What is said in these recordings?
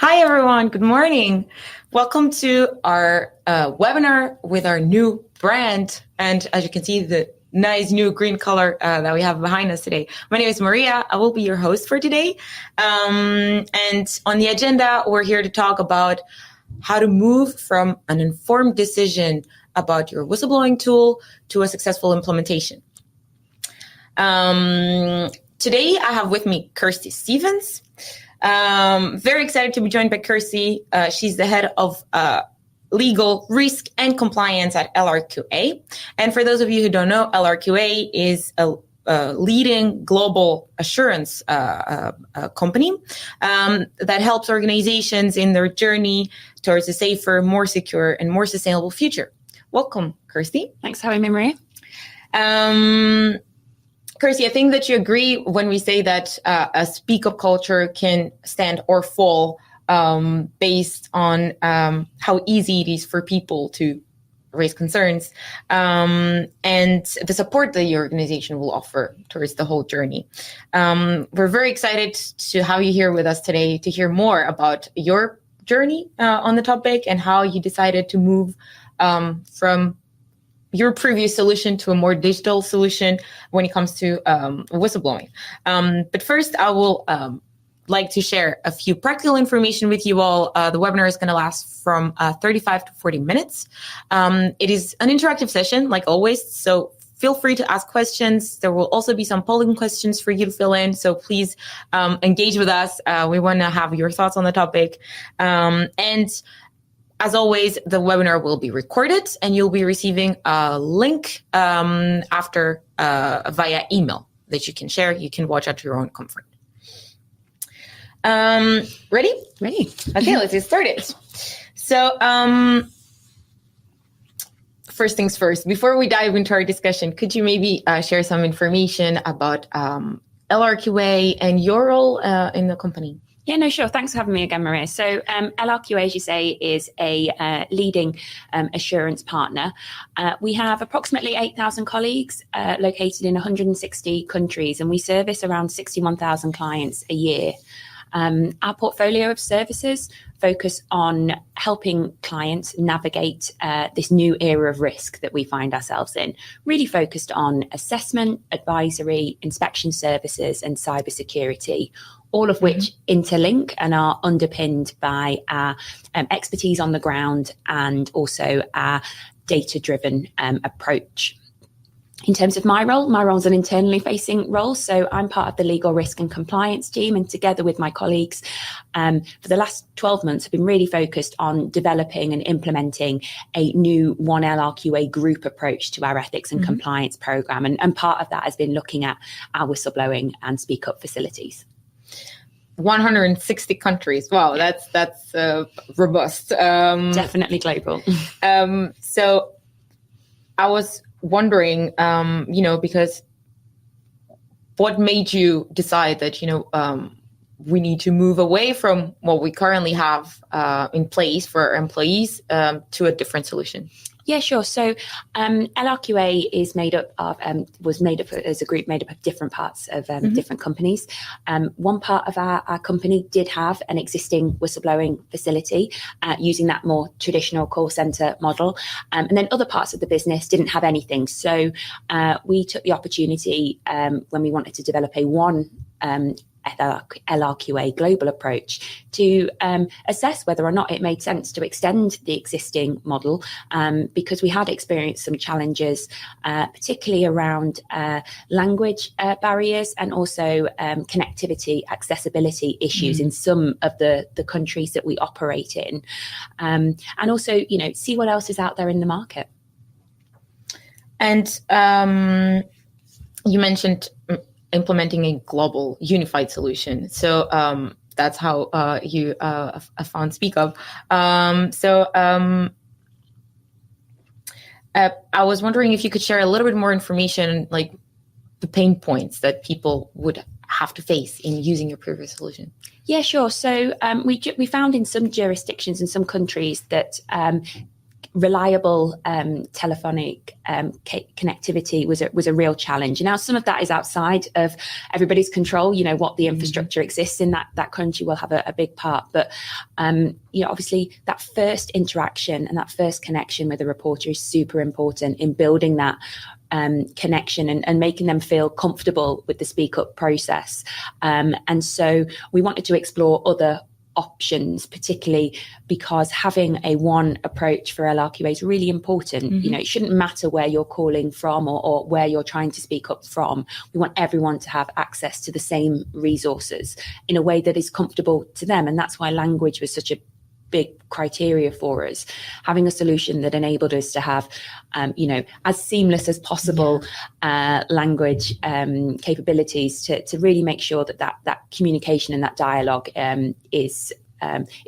Hi, everyone. Good morning. Welcome to our webinar with our new brand. And as you can see, the nice new green color that we have behind us today. My name is Maria. I will be your host for today. And on the agenda, we're here to talk about how to move from an informed decision about your whistleblowing tool to a successful implementation. Today, I have with me Kirstie Stephens. Very excited to be joined by Kirstie. She's the head of legal risk and compliance at LRQA. And for those of you who don't know, LRQA is a leading global assurance company that helps organizations in their journey towards a safer, more secure, and more sustainable future. Welcome, Kirstie. Thanks for having me, Maria. Kirstie, I think that you agree when we say that a speak-up culture can stand or fall based on how easy it is for people to raise concerns and the support that your organization will offer towards the whole journey. We're very excited to have you here with us today to hear more about your journey on the topic and how you decided to move from your previous solution to a more digital solution when it comes to whistleblowing. But first, I will like to share a few practical information with you all. The webinar is going to last from 35 to 40 minutes. It is an interactive session, like always, so feel free to ask questions. There will also be some polling questions for you to fill in, so please engage with us. We want to have your thoughts on the topic. And as always, the webinar will be recorded and you'll be receiving a link after via email that you can share. You can watch at your own comfort. Ready? Ready. Okay, let's get started. So first things first, before we dive into our discussion, could you maybe share some information about LRQA and your role in the company? Yeah, no, sure. Thanks for having me again, Maria. So LRQA, as you say, is a leading assurance partner. We have approximately 8,000 colleagues located in 160 countries, and we service around 61,000 clients a year. Our portfolio of services focus on helping clients navigate this new era of risk that we find ourselves in, really focused on assessment, advisory, inspection services, and cybersecurity, all of which interlink and are underpinned by our expertise on the ground and also our data-driven approach. In terms of my role is an internally facing role. So I'm part of the legal risk and compliance team, and together with my colleagues for the last 12 months have been really focused on developing and implementing a new One LRQA group approach to our ethics and compliance program. And part of that has been looking at our whistleblowing and speak up facilities. 160 countries. Wow, that's robust. Definitely global. So I was wondering, because what made you decide that, we need to move away from what we currently have in place for our employees to a different solution? Yeah, sure. So LRQA is was made up as a group made up of different parts of different companies. One part of our company did have an existing whistleblowing facility using that more traditional call center model. And then other parts of the business didn't have anything. So we took the opportunity when we wanted to develop a one LRQA global approach to assess whether or not it made sense to extend the existing model because we had experienced some challenges, particularly around language barriers and also connectivity, accessibility issues in some of the countries that we operate in. And also, see what else is out there in the market. And you mentioned implementing a global unified solution. So that's how you found Speak Up. I was wondering if you could share a little bit more information, like the pain points that people would have to face in using your previous solution. Yeah, sure. So we found in some jurisdictions and some countries that reliable telephonic connectivity was a real challenge. Now, some of that is outside of everybody's control. What the infrastructure exists in that country will have a big part. But, obviously that first interaction and that first connection with a reporter is super important in building that connection and making them feel comfortable with the speak up process. And so we wanted to explore other options, particularly because having a one approach for LRQA is really important. It shouldn't matter where you're calling from or where you're trying to speak up from. We want everyone to have access to the same resources in a way that is comfortable to them. And that's why language was such a big criteria for us, having a solution that enabled us to have as seamless as possible language capabilities to really make sure that communication and that dialogue is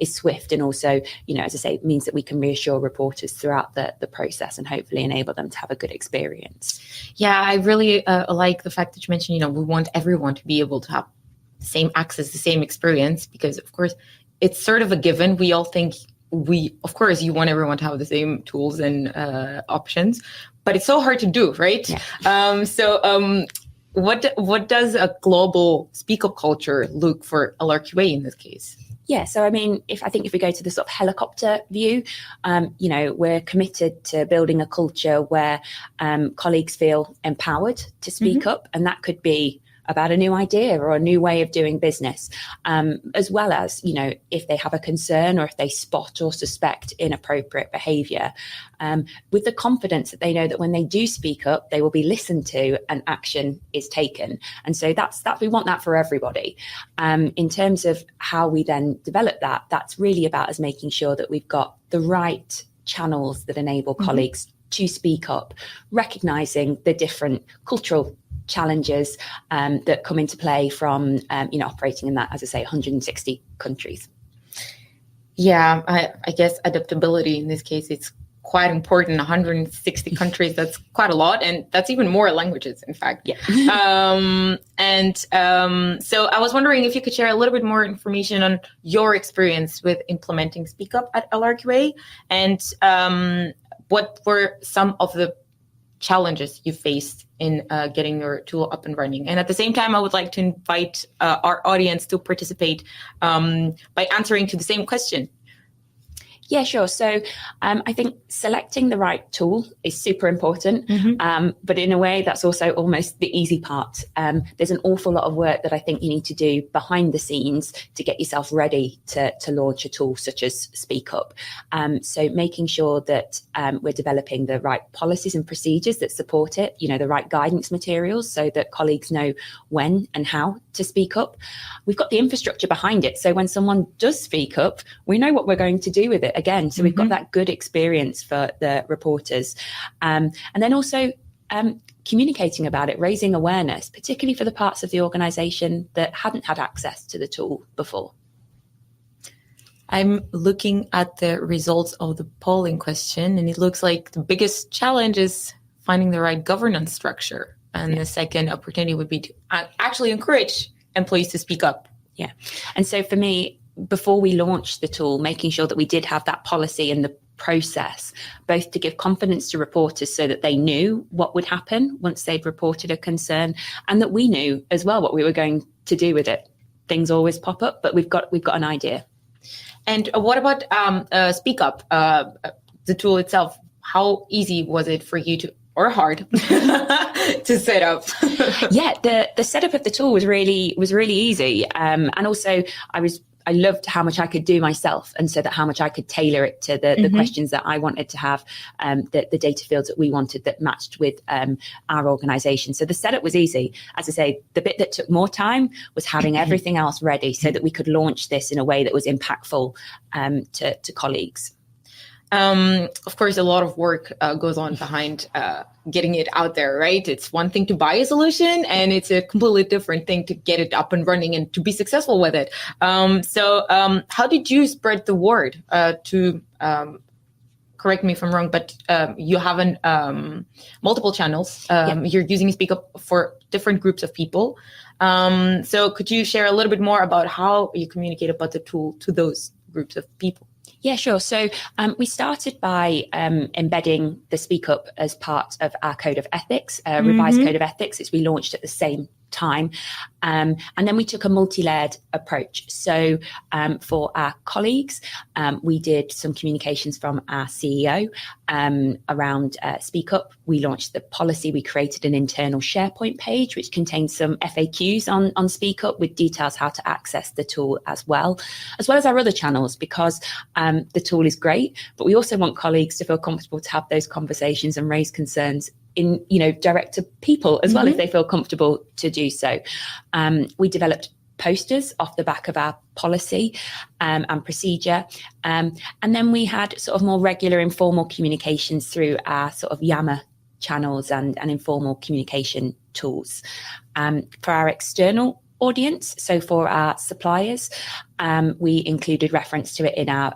swift, and also, as I say, it means that we can reassure reporters throughout the process and hopefully enable them to have a good experience. Yeah, I really like the fact that you mentioned, we want everyone to be able to have the same access, the same experience, because of course it's sort of a given. We all think of course, you want everyone to have the same tools and options, but it's so hard to do, right? Yeah. What does a global speak up culture look for LRQA in this case? Yeah, so I mean, if we go to the sort of helicopter view, we're committed to building a culture where colleagues feel empowered to speak up, and that could be about a new idea or a new way of doing business, as well as, if they have a concern or if they spot or suspect inappropriate behaviour, with the confidence that they know that when they do speak up, they will be listened to and action is taken. And so that's we want that for everybody. In terms of how we then develop that, that's really about us making sure that we've got the right channels that enable colleagues to speak up, recognising the different cultural challenges that come into play from operating in that, as I say, 160 countries. Yeah, I guess adaptability in this case, it's quite important. 160 countries, that's quite a lot, and that's even more languages, in fact. Yeah. So I was wondering if you could share a little bit more information on your experience with implementing Speak Up at LRQA, and what were some of the challenges you faced in getting your tool up and running. And at the same time, I would like to invite our audience to participate by answering to the same question. Yeah, sure. So I think selecting the right tool is super important, but in a way that's also almost the easy part. There's an awful lot of work that I think you need to do behind the scenes to get yourself ready to launch a tool such as Speak Up. So making sure that we're developing the right policies and procedures that support it, the right guidance materials so that colleagues know when and how to speak up. We've got the infrastructure behind it. So when someone does speak up, we know what we're going to do with it again. So we've got that good experience for the reporters. And then also communicating about it, raising awareness, particularly for the parts of the organisation that hadn't had access to the tool before. I'm looking at the results of the polling question, and it looks like the biggest challenge is finding the right governance structure. And the second opportunity would be to actually encourage employees to speak up. Yeah. And so for me, before we launched the tool, making sure that we did have that policy and the process, both to give confidence to reporters so that they knew what would happen once they'd reported a concern, and that we knew as well what we were going to do with it. Things always pop up, but we've got an idea. And what about Speak Up, the tool itself? How easy was it for you to, or hard, to set up? Yeah, the setup of the tool was really easy, and also I loved how much I could do myself, and so that how much I could tailor it to the questions that I wanted to have, the data fields that we wanted that matched with our organisation. So the setup was easy. As I say, the bit that took more time was having everything else ready so that we could launch this in a way that was impactful to colleagues. Of course, a lot of work goes on behind getting it out there, right? It's one thing to buy a solution, and it's a completely different thing to get it up and running and to be successful with it. So how did you spread the word to, correct me if I'm wrong, but you have multiple channels. You're using Speak Up for different groups of people. So could you share a little bit more about how you communicate about the tool to those groups of people? Yeah, sure. So we started by embedding the Speak Up as part of our code of ethics, revised code of ethics, which we launched at the same time. And then we took a multi-layered approach. So for our colleagues, we did some communications from our CEO around Speak Up. We launched the policy. We created an internal SharePoint page, which contains some FAQs on Speak Up with details how to access the tool as well as our other channels, because the tool is great, but we also want colleagues to feel comfortable to have those conversations and raise concerns in, direct to people as well, if they feel comfortable to do so. We developed posters off the back of our policy and procedure. And then we had sort of more regular informal communications through our sort of Yammer channels and informal communication tools. For our external audience, so for our suppliers, we included reference to it in our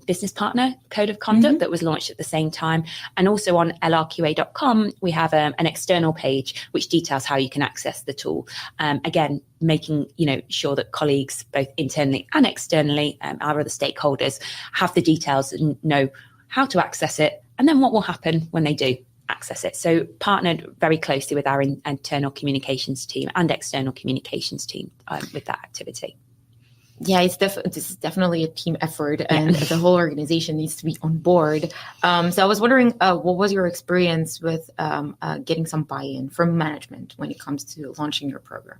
business partner code of conduct that was launched at the same time. And also on LRQA.com, we have an external page which details how you can access the tool. Again, making sure that colleagues, both internally and externally, our other stakeholders, have the details and know how to access it, and then what will happen when they do access it. So partnered very closely with our internal communications team and external communications team with that activity. Yeah, this is definitely a team effort, and the whole organization needs to be on board. So I was wondering, what was your experience with getting some buy-in from management when it comes to launching your program?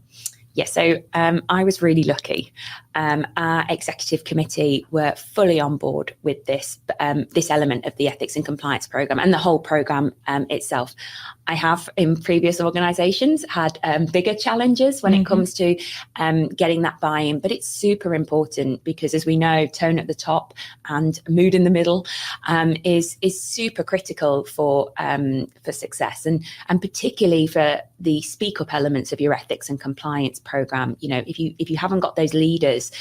Yeah, so I was really lucky. Our executive committee were fully on board with this element of the ethics and compliance program and the whole program itself. I have in previous organizations had bigger challenges when it comes to getting that buy-in, but it's super important because, as we know, tone at the top and mood in the middle is super critical for success, and particularly for the Speak Up elements of your ethics and compliance program. If you haven't got those leaders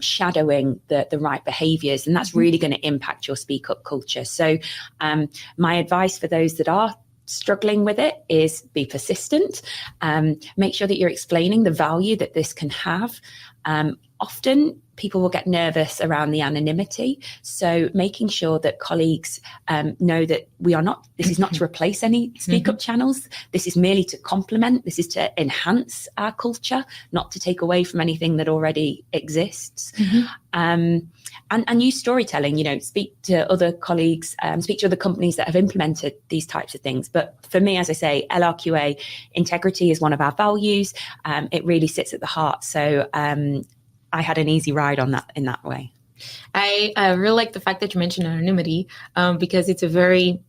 shadowing the right behaviors, then that's really going to impact your Speak Up culture. So my advice for those that are struggling with it is be persistent. Make sure that you're explaining the value that this can have. Often people will get nervous around the anonymity. So making sure that colleagues know that this is not to replace any Speak Up channels. This is merely to complement. This is to enhance our culture, not to take away from anything that already exists. And use storytelling, speak to other colleagues, speak to other companies that have implemented these types of things. But for me, as I say, LRQA, integrity is one of our values. It really sits at the heart. So I had an easy ride on that in that way. I really like the fact that you mentioned anonymity because it's a very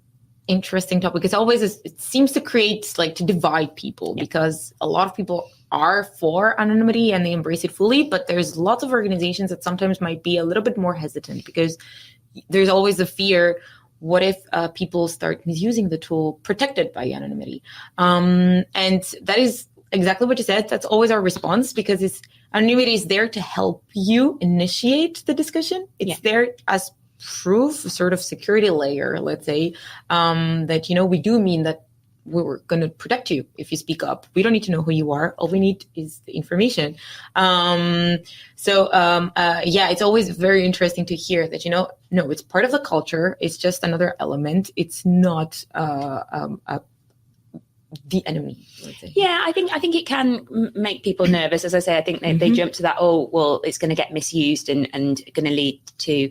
interesting topic. It seems to create to divide people because a lot of people are for anonymity and they embrace it fully, but there's lots of organizations that sometimes might be a little bit more hesitant because there's always a fear. What if people start misusing the tool protected by anonymity? And that is exactly what you said. That's always our response because anonymity is there to help you initiate the discussion. It's there as proof, sort of security layer, let's say, that, we do mean that we're going to protect you if you speak up. We don't need to know who you are. All we need is the information. It's always very interesting to hear that, no, it's part of the culture. It's just another element. It's not the enemy, let's say. Yeah, I think it can make people nervous. As I say, I think they jump to that, it's going to get misused and going to lead to,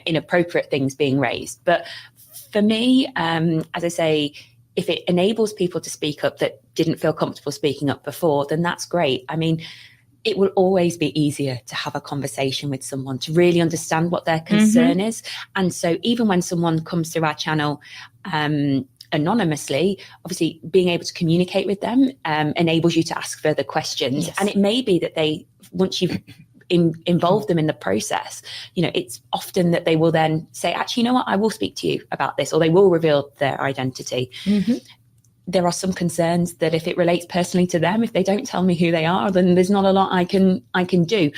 inappropriate things being raised. But for me, as I say, if it enables people to speak up that didn't feel comfortable speaking up before, then that's great. I mean, it will always be easier to have a conversation with someone to really understand what their concern is. And so even when someone comes through our channel anonymously, obviously being able to communicate with them enables you to ask further questions. Yes. And it may be that once you've involve them in the process, it's often that they will then say, actually, you know what, I will speak to you about this, or they will reveal their identity. There are some concerns that if it relates personally to them, if they don't tell me who they are, then there's not a lot I can do.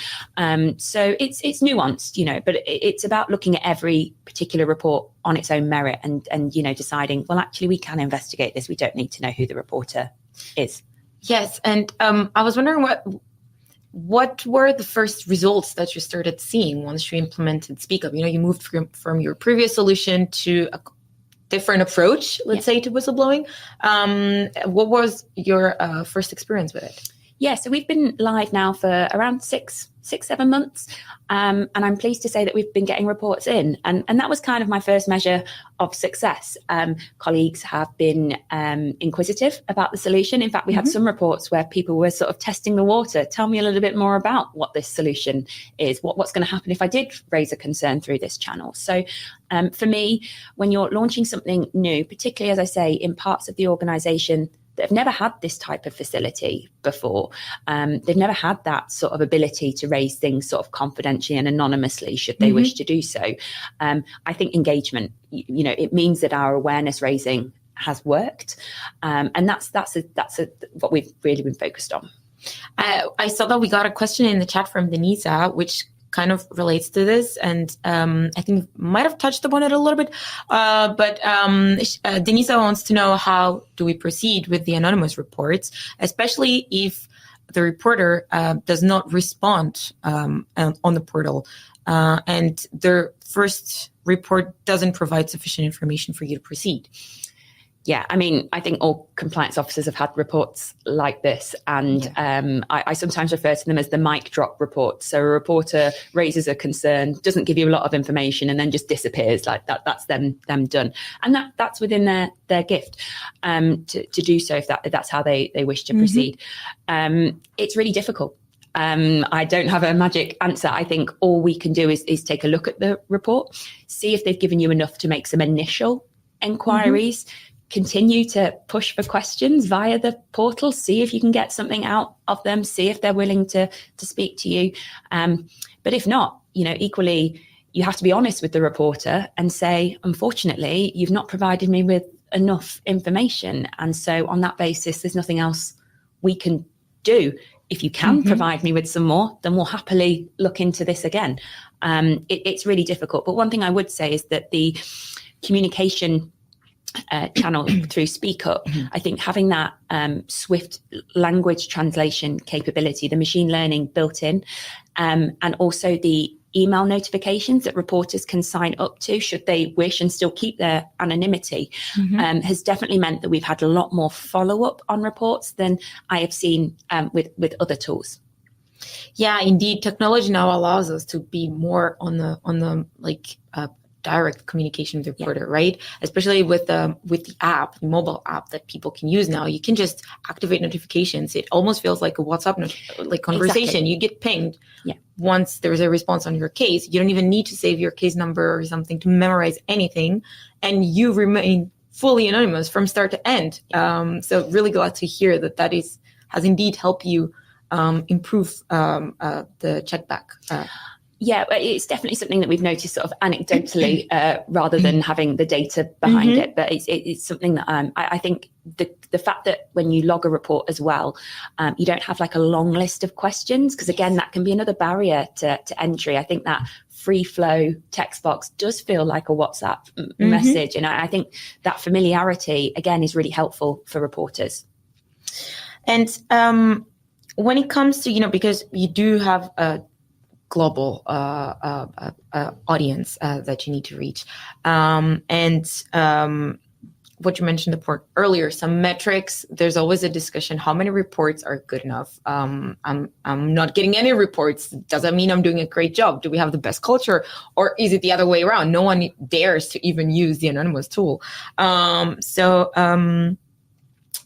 So it's nuanced, but it's about looking at every particular report on its own merit and deciding, well, actually, we can investigate this. We don't need to know who the reporter is. Yes. And I was wondering what were the first results that you started seeing once you implemented Speak Up? You moved from your previous solution to a different approach, let's say, to whistleblowing. What was your first experience with it? Yeah, so we've been live now for around 7 months. And I'm pleased to say that we've been getting reports in. And that was kind of my first measure of success. Colleagues have been inquisitive about the solution. In fact, we had some reports where people were sort of testing the water. Tell me a little bit more about what this solution is. What's going to happen if I did raise a concern through this channel? So for me, when you're launching something new, particularly, as I say, in parts of the organisation that have never had this type of facility before. They've never had that sort of ability to raise things sort of confidentially and annonously should they wish to do so. I think engagement, it means that our awareness raising has worked. And that's what we've really been focused on. I saw that we got a question in the chat from Denisa, which kind of relates to this, and I think might have touched upon it a little bit, but Denisa wants to know, how do we proceed with the anonymous reports, especially if the reporter does not respond on the portal, and their first report doesn't provide sufficient information for you to proceed? Yeah, I mean, I think all compliance officers have had reports like this, and I sometimes refer to them as the mic drop reports. So a reporter raises a concern, doesn't give you a lot of information, and then just disappears like that. That's them done, and that's within their gift to do so if that's how they wish to proceed. It's really difficult. I don't have a magic answer. I think all we can do is take a look at the report, see if they've given you enough to make some initial enquiries. Continue to push for questions via the portal, see if you can get something out of them, see if they're willing to speak to you. But if not, equally, you have to be honest with the reporter and say, unfortunately, you've not provided me with enough information. And so on that basis, there's nothing else we can do. If you can provide me with some more, then we'll happily look into this again. It's really difficult. But one thing I would say is that the communication channel through Speak Up, I think having that swift language translation capability, the machine learning built in, and also the email notifications that reporters can sign up to should they wish and still keep their anonymity, has definitely meant that we've had a lot more follow-up on reports than I have seen with other tools. Yeah, indeed. Technology now allows us to be more on the direct communication with the reporter, right? Especially with the app, the mobile app that people can use now. You can just activate notifications. It almost feels like a WhatsApp conversation. Exactly. You get pinged once there's a response on your case. You don't even need to save your case number or something to memorize anything, and you remain fully anonymous from start to end. So really glad to hear that has indeed helped you improve the checkback. Yeah, it's definitely something that we've noticed sort of anecdotally rather than having the data behind it. But it's something that I think the fact that when you log a report as well, you don't have like a long list of questions, because again, that can be another barrier to entry. I think that free flow text box does feel like a WhatsApp message. And I think that familiarity, again, is really helpful for reporters. And when it comes to, because you do have a global audience that you need to reach. What you mentioned earlier, some metrics, there's always a discussion. How many reports are good enough? I'm not getting any reports. Does that mean I'm doing a great job? Do we have the best culture? Or is it the other way around? No one dares to even use the anonymous tool. So I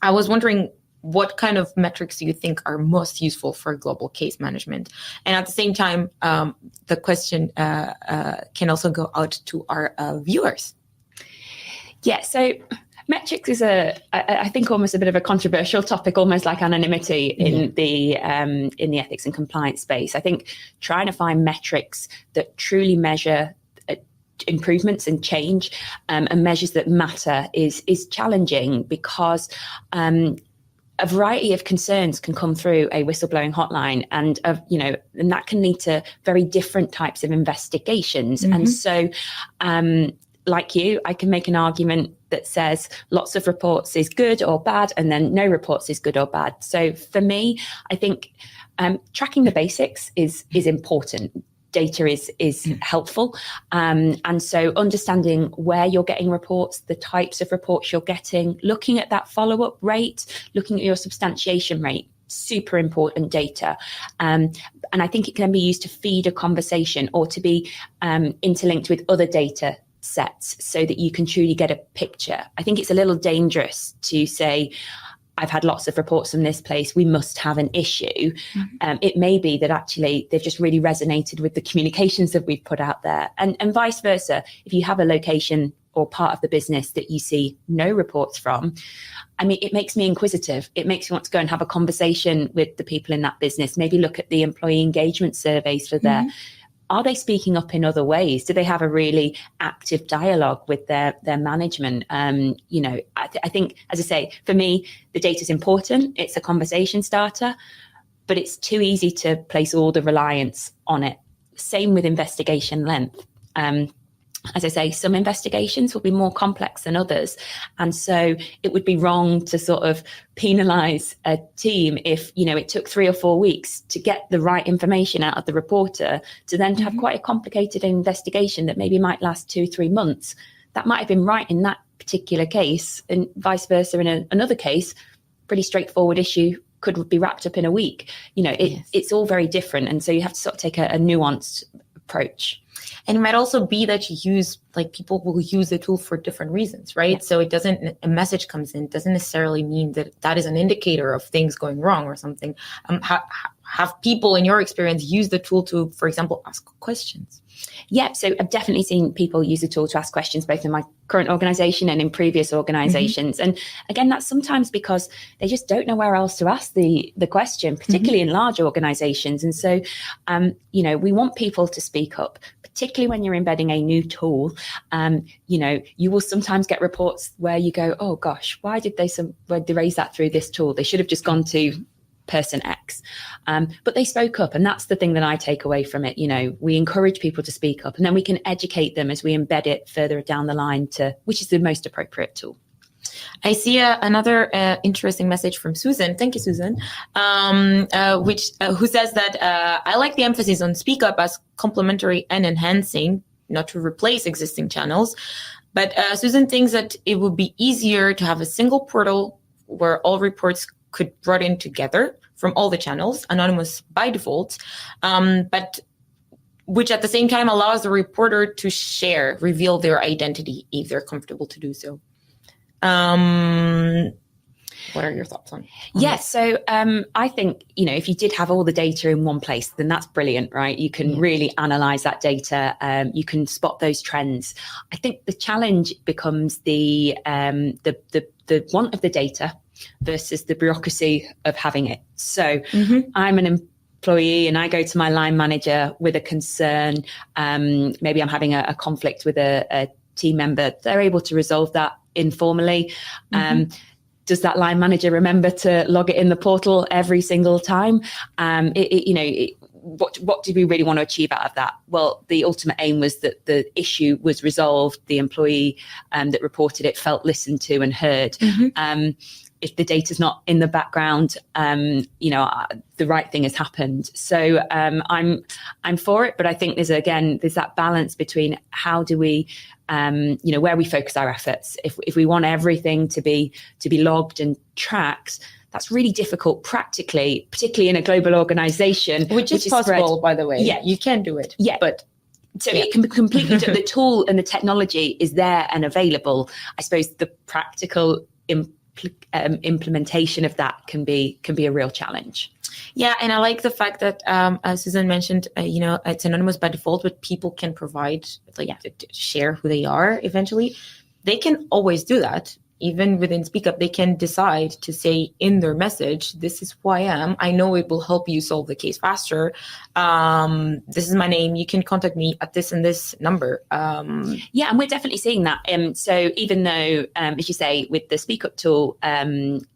was wondering, what kind of metrics do you think are most useful for global case management? And at the same time, the question can also go out to our viewers. Yeah, so metrics is I think almost a bit of a controversial topic, almost like anonymity in the ethics and compliance space. I think trying to find metrics that truly measure improvements and change and measures that matter is challenging, because a variety of concerns can come through a whistleblowing hotline, and that can lead to very different types of investigations. And so like you, I can make an argument that says lots of reports is good or bad, and then no reports is good or bad. So for me, I think tracking the basics is important. Data is helpful. And so understanding where you're getting reports, the types of reports you're getting, looking at that follow-up rate, looking at your substantiation rate, super important data. And I think it can be used to feed a conversation or to be interlinked with other data sets so that you can truly get a picture. I think it's a little dangerous to say, I've had lots of reports from this place, we must have an issue. It may be that actually they've just really resonated with the communications that we've put out there. And vice versa, if you have a location or part of the business that you see no reports from, I mean, it makes me inquisitive. It makes me want to go and have a conversation with the people in that business, maybe look at the employee engagement surveys for their, are they speaking up in other ways? Do they have a really active dialogue with their management? You know, I think, as I say, for me, the data is important. It's a conversation starter, but it's too easy to place all the reliance on it. Same with investigation length. As I say, some investigations will be more complex than others. And so it would be wrong to sort of penalise a team if, you know, it took 3 or 4 weeks to get the right information out of the reporter to then have quite a complicated investigation that maybe might last 2-3 months. That might have been right in that particular case, and vice versa in another case, pretty straightforward issue could be wrapped up in a week. You know, it's all very different. And so you have to sort of take a nuanced approach. And it might also be that you use, like, people will use the tool for different reasons, right? So it doesn't, a message comes in, doesn't necessarily mean that that is an indicator of things going wrong or something. Have people in your experience use the tool to, for example, ask questions? Yeah, so I've definitely seen people use the tool to ask questions, both in my current organisation and in previous organisations. And again, that's sometimes because they just don't know where else to ask the question, particularly in large organisations. And so, you know, we want people to speak up, particularly when you're embedding a new tool. You know, you will sometimes get reports where you go, oh gosh, why did they raise that through this tool? They should have just gone to person X. But they spoke up, and that's the thing that I take away from it. You know, we encourage people to speak up, and then we can educate them as we embed it further down the line to which is the most appropriate tool. I see another interesting message from Susan. Thank you, Susan. Who says that I like the emphasis on speak up as complementary and enhancing, not to replace existing channels. But Susan thinks that it would be easier to have a single portal where all reports could brought in together from all the channels, anonymous by default, but which at the same time allows the reporter to reveal their identity if they're comfortable to do so. What are your thoughts on Yes, so I think, you know, if you did have all the data in one place, then that's brilliant, right? You can really analyze that data. You can spot those trends. I think the challenge becomes the want of the data versus the bureaucracy of having it. So I'm an employee and I go to my line manager with a concern. Maybe I'm having a conflict with a team member. They're able to resolve that informally. Does that line manager remember to log it in the portal every single time? What do we really want to achieve out of that? Well, the ultimate aim was that the issue was resolved. The employee that reported it felt listened to and heard. If the data's not in the background, the right thing has happened. So I'm for it, but I think there's that balance between how do we, where we focus our efforts. If we want everything to be logged and tracked, that's really difficult practically, particularly in a global organization. Which is possible, by the way. Yeah. You can do it. Yeah. But so it can be completely, the tool and the technology is there and available. I suppose the practical implementation of that can be a real challenge. Yeah, and I like the fact that, as Susan mentioned, it's anonymous by default, but people can provide, share who they are eventually. They can always do that. Even within SpeakUp, they can decide to say in their message, this is who I am. I know it will help you solve the case faster. This is my name. You can contact me at this and this number. Yeah, and we're definitely seeing that. So even though, as you say, with the SpeakUp tool,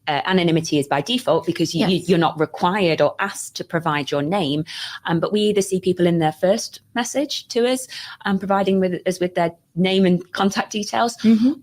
anonymity is by default because you're not required or asked to provide your name. But we either see people in their first message to us, providing us with their name and contact details,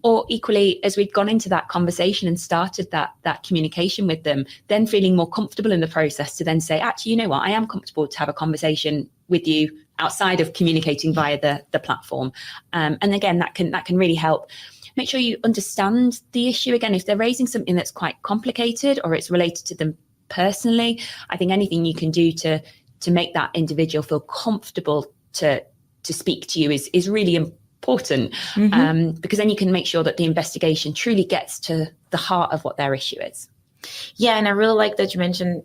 or equally, as we've gone into that conversation and started that communication with them, then feeling more comfortable in the process to then say, actually, you know what, I am comfortable to have a conversation with you outside of communicating via the platform. And again, that can really help. Make sure you understand the issue. Again, if they're raising something that's quite complicated or it's related to them personally, I think anything you can do to make that individual feel comfortable to speak to you is really important, because then you can make sure that the investigation truly gets to the heart of what their issue is. Yeah, and I really like that you mentioned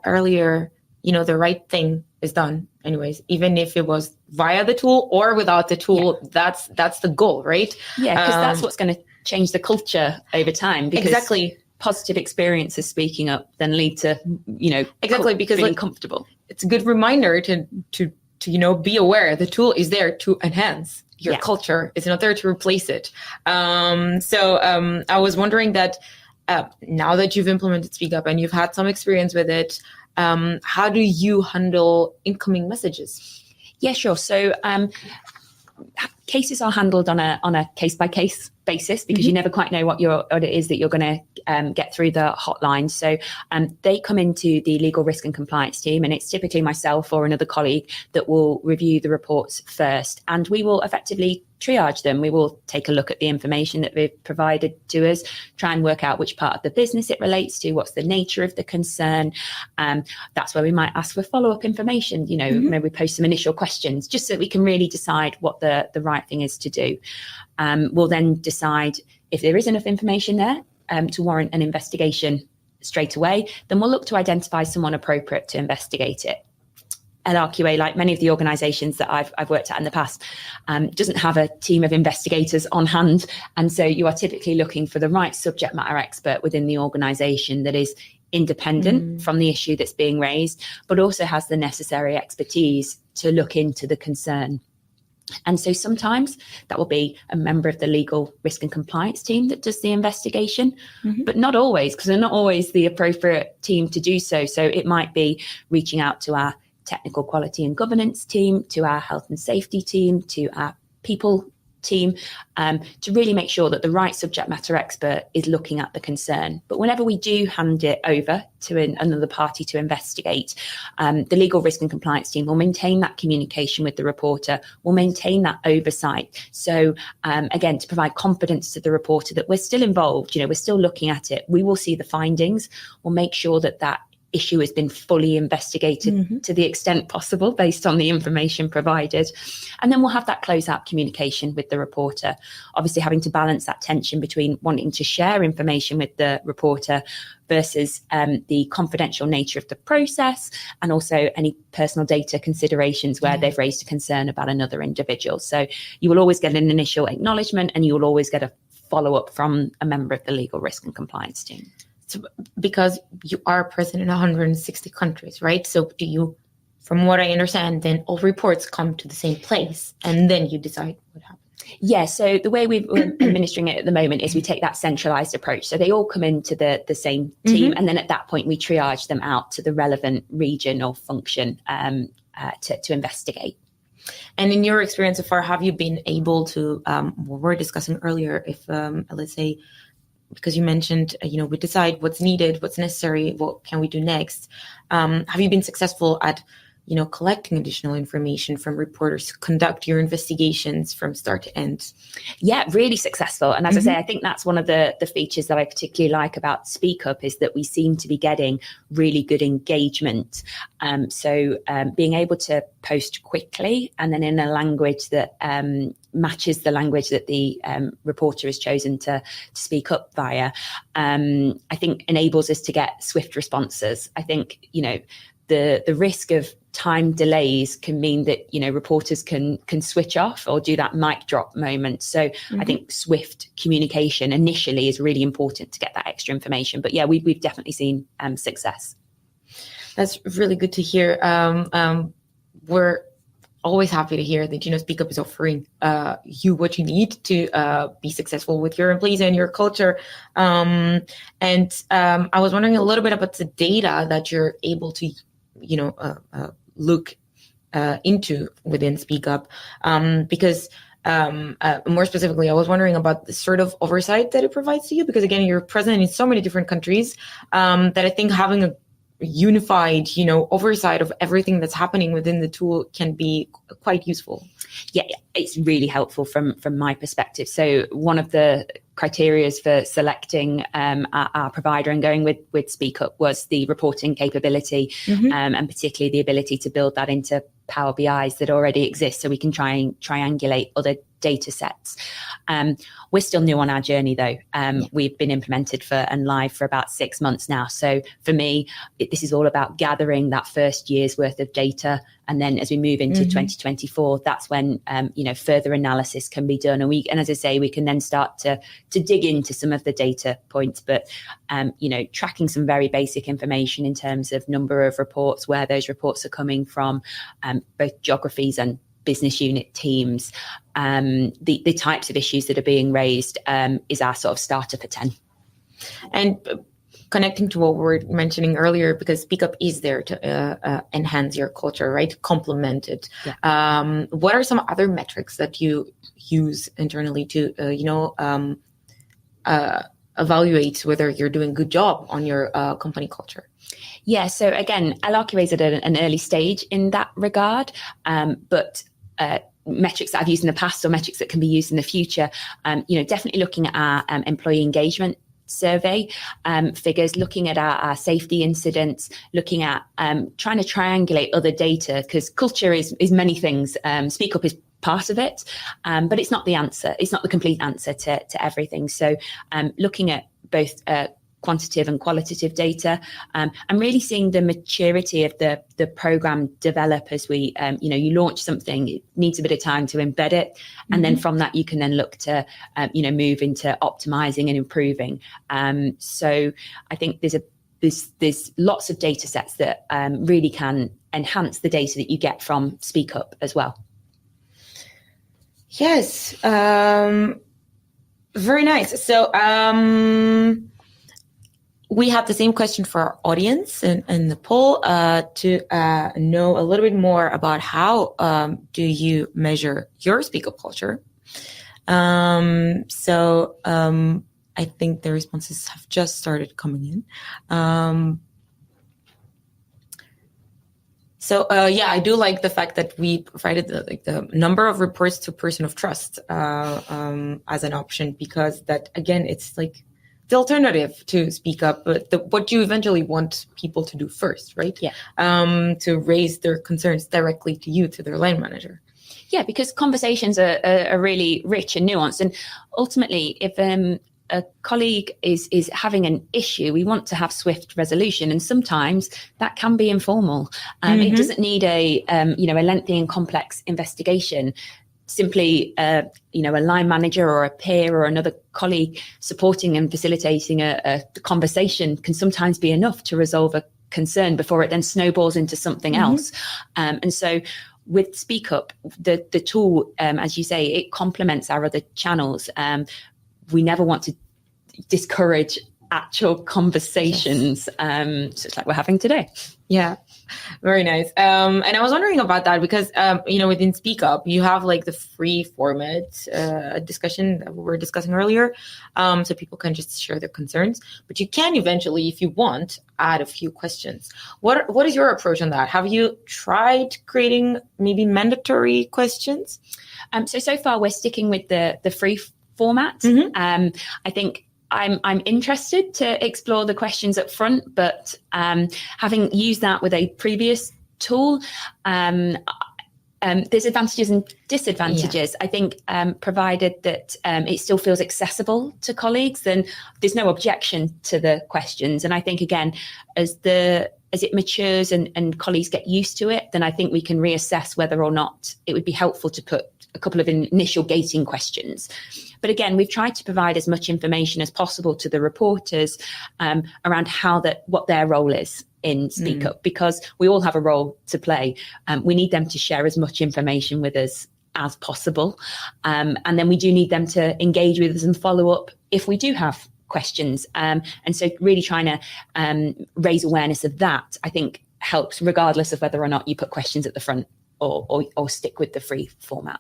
earlier, the right thing is done anyways, even if it was via the tool or without the tool. That's the goal, right? Yeah, because that's what's going to change the culture over time. Because exactly. Positive experiences speaking up then lead to, exactly, because feeling comfortable. It's a good reminder to be aware the tool is there to enhance your culture. It's not there to replace it. So I was wondering that now that you've implemented Speak Up and you've had some experience with it, how do you handle incoming messages? Yeah, sure. So cases are handled on a case-by-case basis because you never quite know what it is that you're going to get through the hotline. So they come into the legal risk and compliance team, and it's typically myself or another colleague that will review the reports first, and we will effectively triage them. We will take a look at the information that they've provided to us, try and work out which part of the business it relates to, what's the nature of the concern. That's where we might ask for follow-up information, maybe post some initial questions just so that we can really decide what the right thing is to do. We'll then decide if there is enough information there to warrant an investigation straight away. Then we'll look to identify someone appropriate to investigate it. LRQA, like many of the organisations that I've worked at in the past, doesn't have a team of investigators on hand. And so you are typically looking for the right subject matter expert within the organisation that is independent from the issue that's being raised, but also has the necessary expertise to look into the concern. And so sometimes that will be a member of the legal risk and compliance team that does the investigation, but not always, because they're not always the appropriate team to do so. So it might be reaching out to our technical quality and governance team, to our health and safety team, to our people team, to really make sure that the right subject matter expert is looking at the concern. But whenever we do hand it over to another party to investigate, the legal risk and compliance team will maintain that communication with the reporter, will maintain that oversight. So again, to provide confidence to the reporter that we're still involved, we're still looking at it. We will see the findings. We'll make sure that issue has been fully investigated to the extent possible based on the information provided. And then we'll have that closeout communication with the reporter, obviously having to balance that tension between wanting to share information with the reporter versus the confidential nature of the process, and also any personal data considerations where they've raised a concern about another individual. So you will always get an initial acknowledgement, and you will always get a follow-up from a member of the legal risk and compliance team. Because you are present in 160 countries, right? So do you, from what I understand, then all reports come to the same place and then you decide what happens? Yeah, so the way we're administering it at the moment is we take that centralized approach. So they all come into the same team, and then at that point we triage them out to the relevant region or function to investigate. And in your experience so far, have you been able to, what we were discussing earlier, if let's say, because you mentioned, we decide what's needed, what's necessary, what can we do next? Have you been successful at, collecting additional information from reporters to conduct your investigations from start to end? Yeah, really successsul. And as I say, I think that's one of the features that I particularly like about Speak Up is that we seem to be getting really good engagement. So being able to post quickly and then in a language that matches the language that the reporter has chosen to speak up via, I think enables us to get swift responses. I think, the risk of time delays can mean that, reporters can switch off or do that mic drop moment. So I think swift communication initially is really important to get that extra information. But yeah, we've definitely seen success. That's really good to hear. We're always happy to hear that, Speak Up is offering you what you need to be successful with your employees and your culture. And I was wondering a little bit about the data that you're able to, look into within Speak Up, because more specifically, I was wondering about the sort of oversight that it provides to you, because again, you're present in so many different countries that I think having a unified, oversight of everything that's happening within the tool can be quite useful. Yeah, it's really helpful from my perspective. So one of the criteria for selecting our provider and going with Speak Up was the reporting capability, and particularly the ability to build that into Power BIs that already exist, so we can try and triangulate other data sets. We're still new on our journey, though. We've been implemented and live for about 6 months now. So for me, this is all about gathering that first year's worth of data. And then as we move into 2024, that's when, further analysis can be done. And as I say, we can then start to dig into some of the data points, but, tracking some very basic information in terms of number of reports, where those reports are coming from, both geographies and business unit teams, the types of issues that are being raised is our sort of starter for 10. And connecting to what we were mentioning earlier, because Speak Up is there to enhance your culture, right? Complement it. Yeah. What are some other metrics that you use internally to, evaluate whether you're doing a good job on your company culture? Yeah, so again, LRQA is at an early stage in that regard, but metrics that I've used in the past or metrics that can be used in the future, definitely looking at our employee engagement survey figures, looking at our safety incidents, looking at trying to triangulate other data, because culture is many things. Speak Up is part of it, but it's not the answer. It's not the complete answer to everything. So looking at both quantitative and qualitative data, and really seeing the maturity of the program develop as we, you launch something, it needs a bit of time to embed it. And then from that, you can then look to, move into optimizing and improving. So I think there's lots of data sets that really can enhance the data that you get from Speak Up as well. Yes. Very nice. So, we have the same question for our audience in the poll to know a little bit more about how do you measure your Speak Up culture. So I think the responses have just started coming in. I do like the fact that we provided the number of reports to person of trust as an option, because that, again, it's like the alternative to Speak Up, but what you eventually want people to do first, right? Yeah. To raise their concerns directly to you, to their line manager. Yeah, because conversations are really rich and nuanced. And ultimately, if a colleague is having an issue, we want to have swift resolution. And sometimes that can be informal. It doesn't need a lengthy and complex investigation. Simply, a line manager or a peer or another colleague supporting and facilitating a conversation can sometimes be enough to resolve a concern before it then snowballs into something else. And so with Speak Up, the tool, as you say, it complements our other channels. We never want to discourage actual conversations. So it's like we're having today. Yeah. Very nice. And I was wondering about that because, within Speak Up, you have like the free format discussion that we were discussing earlier. So people can just share their concerns, but you can eventually, if you want, add a few questions. What is your approach on that? Have you tried creating maybe mandatory questions? So far we're sticking with the free format. I think I'm interested to explore the questions up front, but having used that with a previous tool, there's advantages and disadvantages. Yeah. I think provided that it still feels accessible to colleagues, then there's no objection to the questions. And I think, again, as it matures and colleagues get used to it, then I think we can reassess whether or not it would be helpful to put a couple of initial gating questions. But again, we've tried to provide as much information as possible to the reporters around what their role is. in Speak Up, because we all have a role to play. We need them to share as much information with us as possible. And then we do need them to engage with us and follow up if we do have questions. And so really trying to raise awareness of that, I think, helps, regardless of whether or not you put questions at the front or stick with the free format.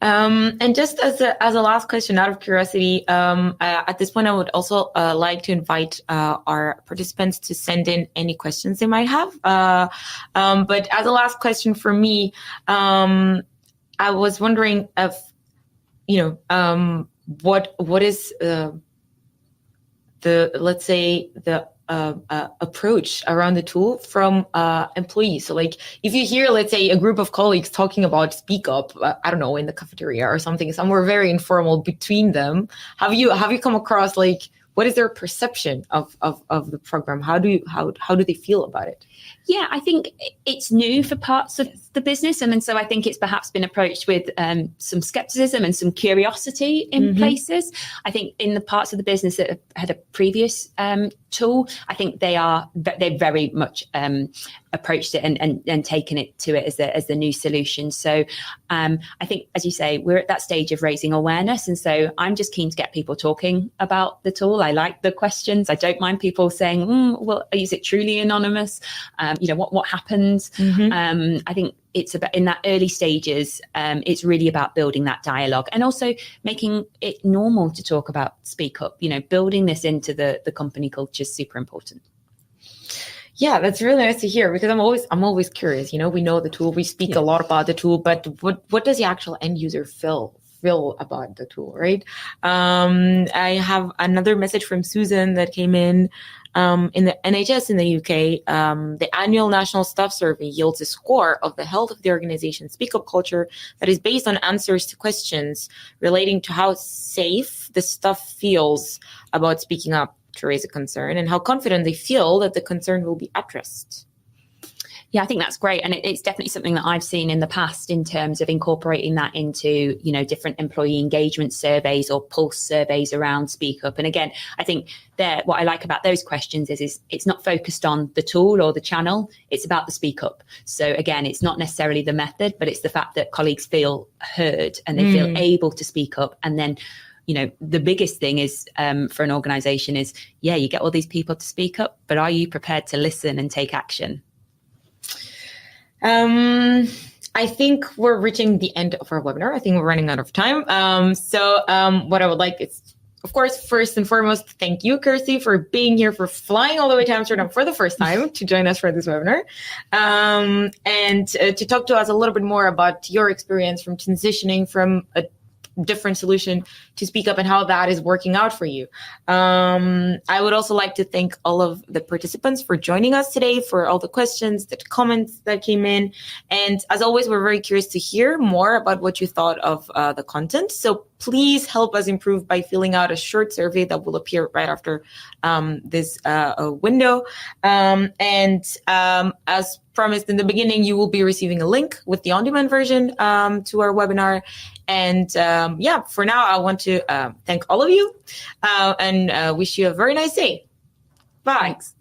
And just as a last question, out of curiosity, at this point, I would also like to invite our participants to send in any questions they might have. But as a last question for me, I was wondering if, what is let's say the approach around the tool from employees. So like if you hear, let's say, a group of colleagues talking about Speak Up, I don't know, in the cafeteria or something, somewhere very informal between them, have you come across, like, what is their perception of the program? How do they feel about it? Yeah, I think it's new for parts of the business. And so I think it's perhaps been approached with some skepticism and some curiosity in places. I think in the parts of the business that have had a previous tool, I think they very much approached it and taken it to it as the new solution. So I think, as you say, we're at that stage of raising awareness. And so I'm just keen to get people talking about the tool. I like the questions. I don't mind people saying, well, is it truly anonymous? What happens? I think it's about, in that early stages, it's really about building that dialogue and also making it normal to talk about Speak Up. Building this into the company culture is super important. Yeah, that's really nice to hear, because I'm always curious. We know the tool, we speak a lot about the tool, but what does the actual end user feel about the tool, right? I have another message from Susan that came in the NHS in the UK. The annual National Staff Survey yields a score of the health of the organization's Speak Up culture that is based on answers to questions relating to how safe the staff feels about speaking up to raise a concern and how confident they feel that the concern will be addressed. Yeah, I think that's great. And it's definitely something that I've seen in the past in terms of incorporating that into, different employee engagement surveys or pulse surveys around Speak Up. And again, I think what I like about those questions is it's not focused on the tool or the channel. It's about the Speak Up. So again, it's not necessarily the method, but it's the fact that colleagues feel heard and they feel able to speak up. And then, the biggest thing is for an organization is, you get all these people to speak up, but are you prepared to listen and take action? I think we're reaching the end of our webinar. I think we're running out of time. So what I would like is, of course, first and foremost, thank you, Kirstie, for being here, for flying all the way to Amsterdam for the first time to join us for this webinar, and to talk to us a little bit more about your experience from transitioning from a different solution to Speak Up and how that is working out for you. I would also like to thank all of the participants for joining us today, for all the questions, the comments that came in. And as always, we're very curious to hear more about what you thought of the content. So please help us improve by filling out a short survey that will appear right after this window. And as promised in the beginning, you will be receiving a link with the on-demand version to our webinar. And for now, I want to thank all of you and wish you a very nice day. Bye. Thanks.